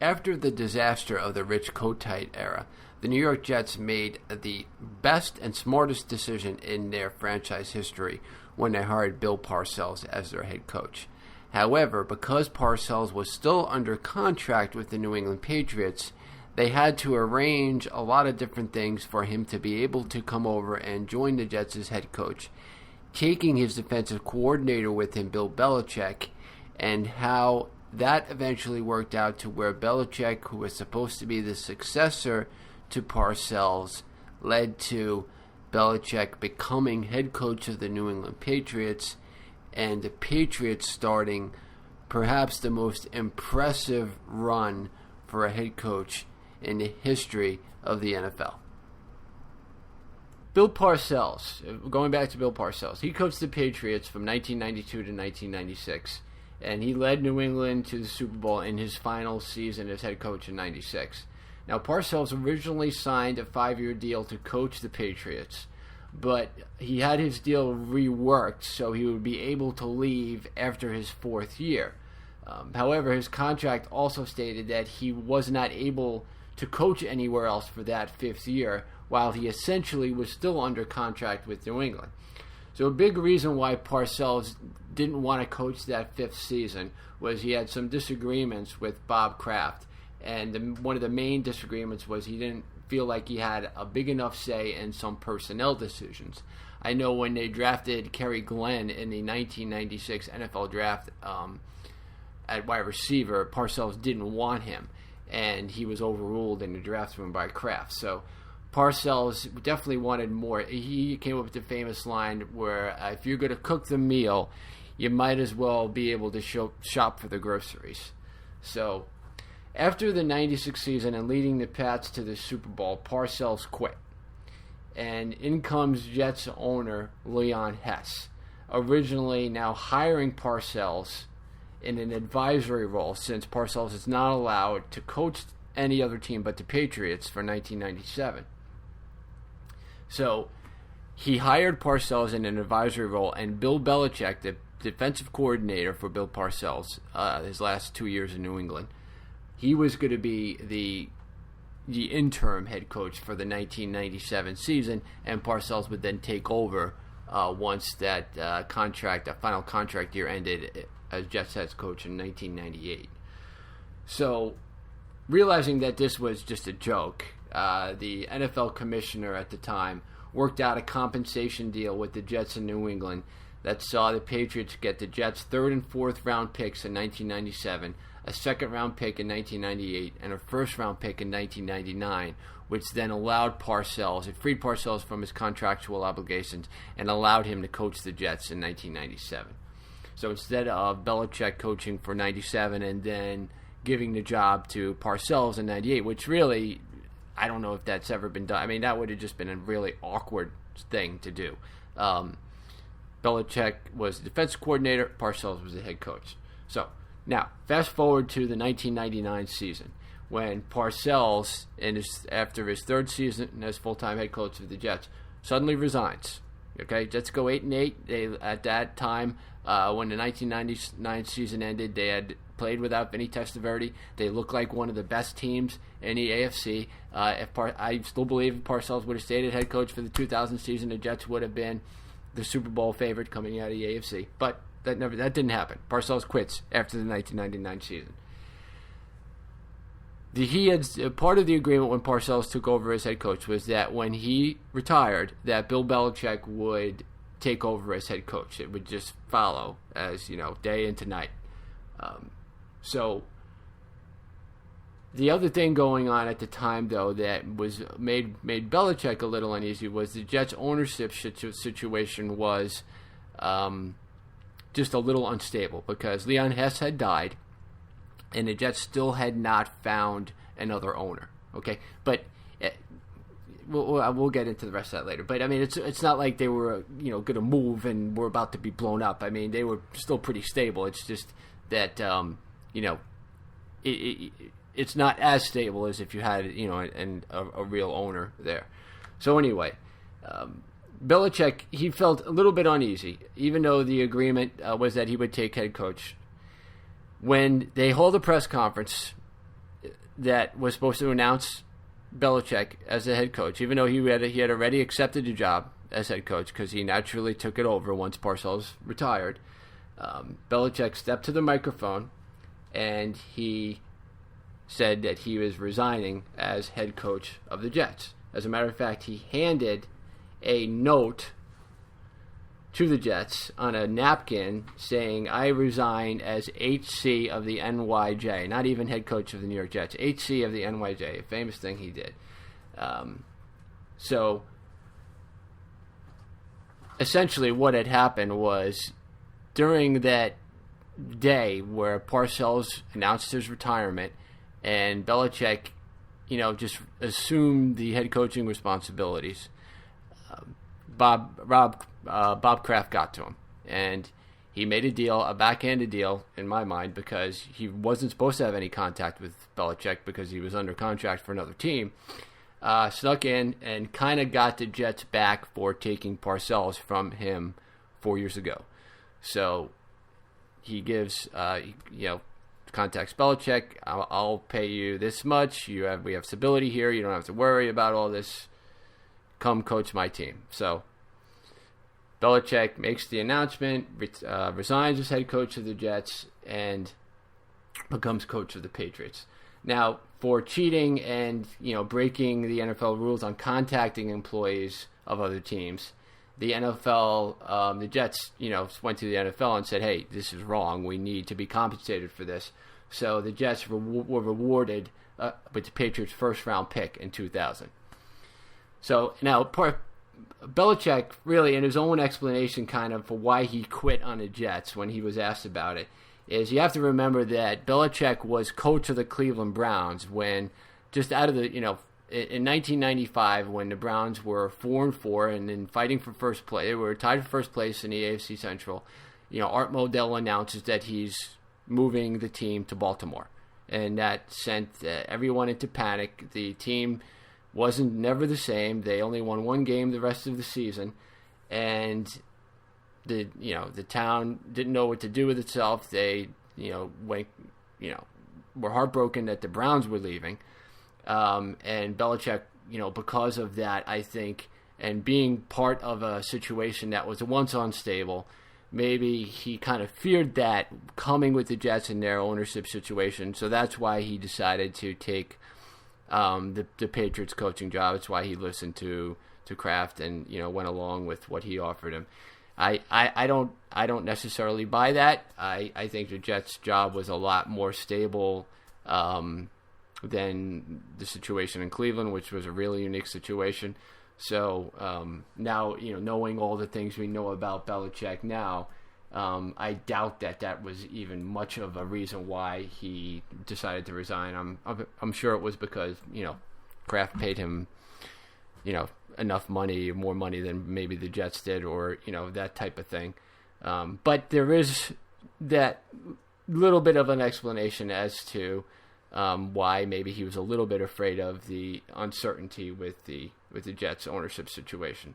After the disaster of the Rich Kotite era, the New York Jets made the best and smartest decision in their franchise history when they hired Bill Parcells as their head coach. However, because Parcells was still under contract with the New England Patriots, they had to arrange a lot of different things for him to be able to come over and join the Jets as head coach, taking his defensive coordinator with him, Bill Belichick, and how that eventually worked out to where Belichick, who was supposed to be the successor to Parcells, led to Belichick becoming head coach of the New England Patriots, and the Patriots starting perhaps the most impressive run for a head coach in the history of the NFL. Bill Parcells, going back to Bill Parcells, he coached the Patriots from 1992 to 1996, and he led New England to the Super Bowl in his final season as head coach in 96. Now, Parcells originally signed a 5-year deal to coach the Patriots, but he had his deal reworked so he would be able to leave after his 4th year. However, his contract also stated that he was not able to coach anywhere else for that 5th year, while he essentially was still under contract with New England. So a big reason why Parcells didn't want to coach that 5th season was he had some disagreements with Bob Kraft. And one of the main disagreements was he didn't feel like he had a big enough say in some personnel decisions. I know when they drafted Kerry Glenn in the 1996 NFL draft at wide receiver, Parcells didn't want him, and he was overruled in the draft room by Kraft. So Parcells definitely wanted more. He came up with the famous line where if you're going to cook the meal, you might as well be able to shop for the groceries. So after the 96 season and leading the Pats to the Super Bowl, Parcells quit. And in comes Jets owner Leon Hess, originally now hiring Parcells in an advisory role, since Parcells is not allowed to coach any other team but the Patriots for 1997. So he hired Parcells in an advisory role, and Bill Belichick, the defensive coordinator for Bill Parcells, his last 2 years in New England, he was going to be the interim head coach for the 1997 season, and Parcells would then take over once that final contract year ended as Jets head coach in 1998. So, realizing that this was just a joke, the NFL commissioner at the time worked out a compensation deal with the Jets in New England that saw the Patriots get the Jets' 3rd and 4th round picks in 1997, a 2nd round pick in 1998, and a 1st round pick in 1999, which then allowed Parcells, it freed Parcells from his contractual obligations and allowed him to coach the Jets in 1997. So instead of Belichick coaching for 97 and then giving the job to Parcells in 98, which really, I don't know if that's ever been done. I mean, that would have just been a really awkward thing to do. Belichick was the defensive coordinator, Parcells was the head coach. So, now, fast forward to the 1999 season, when Parcells, after his 3rd season as full-time head coach of the Jets, suddenly resigns. Okay, Jets go 8-8. At that time, when the 1999 season ended, they had played without Vinny Testaverde. They looked like one of the best teams in the AFC. I still believe if Parcells would have stayed as head coach for the 2000 season, the Jets would have been the Super Bowl favorite coming out of the AFC. But that didn't happen. Parcells quits after the 1999 season. Part of the agreement when Parcells took over as head coach was that when he retired, that Bill Belichick would take over as head coach. It would just follow as, day into night. So the other thing going on at the time, though, that was made Belichick a little uneasy was the Jets' ownership situation was just a little unstable because Leon Hess had died, and the Jets still had not found another owner. Okay, but we'll get into the rest of that later. But I mean, it's not like they were going to move and were about to be blown up. I mean, they were still pretty stable. It's just that it's not as stable as if you had a real owner there. So anyway. Belichick, he felt a little bit uneasy, even though the agreement was that he would take head coach. When they hold a press conference that was supposed to announce Belichick as the head coach, even though he had already accepted the job as head coach because he naturally took it over once Parcells retired. Belichick stepped to the microphone and he said that he was resigning as head coach of the Jets. As a matter of fact, he handed a note to the Jets on a napkin saying, "I resign as HC of the NYJ," not even head coach of the New York Jets, HC of the NYJ, a famous thing he did. So essentially what had happened was during that day where Parcells announced his retirement and Belichick, just assumed the head coaching responsibilities, Bob Kraft got to him, and he made a backhanded deal in my mind because he wasn't supposed to have any contact with Belichick because he was under contract for another team. Snuck in and kind of got the Jets back for taking Parcells from him 4 years ago. So he gives, contacts Belichick. I'll pay you this much. We have stability here. You don't have to worry about all this. Come coach my team. So Belichick makes the announcement, resigns as head coach of the Jets, and becomes coach of the Patriots. Now, for cheating and breaking the NFL rules on contacting employees of other teams, the NFL, the Jets, went to the NFL and said, "Hey, this is wrong. We need to be compensated for this." So the Jets were rewarded with the Patriots' first-round pick in 2000. So now, Belichick really, in his own explanation kind of for why he quit on the Jets when he was asked about it, is you have to remember that Belichick was coach of the Cleveland Browns when just out of the, in 1995 when the Browns were 4-4 and then fighting for first place. They were tied for first place in the AFC Central. Art Modell announces that he's moving the team to Baltimore. And that sent everyone into panic. The team wasn't never the same. They only won one game the rest of the season, and the town didn't know what to do with itself. They were heartbroken that the Browns were leaving, and Belichick, because of that, I think, and being part of a situation that was once unstable, maybe he kind of feared that coming with the Jets in their ownership situation. So that's why he decided to take the Patriots coaching job. It's why he listened to Kraft and went along with what he offered him. I don't necessarily buy that. I think the Jets' job was a lot more stable than the situation in Cleveland, which was a really unique situation. So now knowing all the things we know about Belichick now, I doubt that was even much of a reason why he decided to resign. I'm sure it was because Kraft paid him enough money, more money than maybe the Jets did, or that type of thing. But there is that little bit of an explanation as to why maybe he was a little bit afraid of the uncertainty with the Jets ownership situation.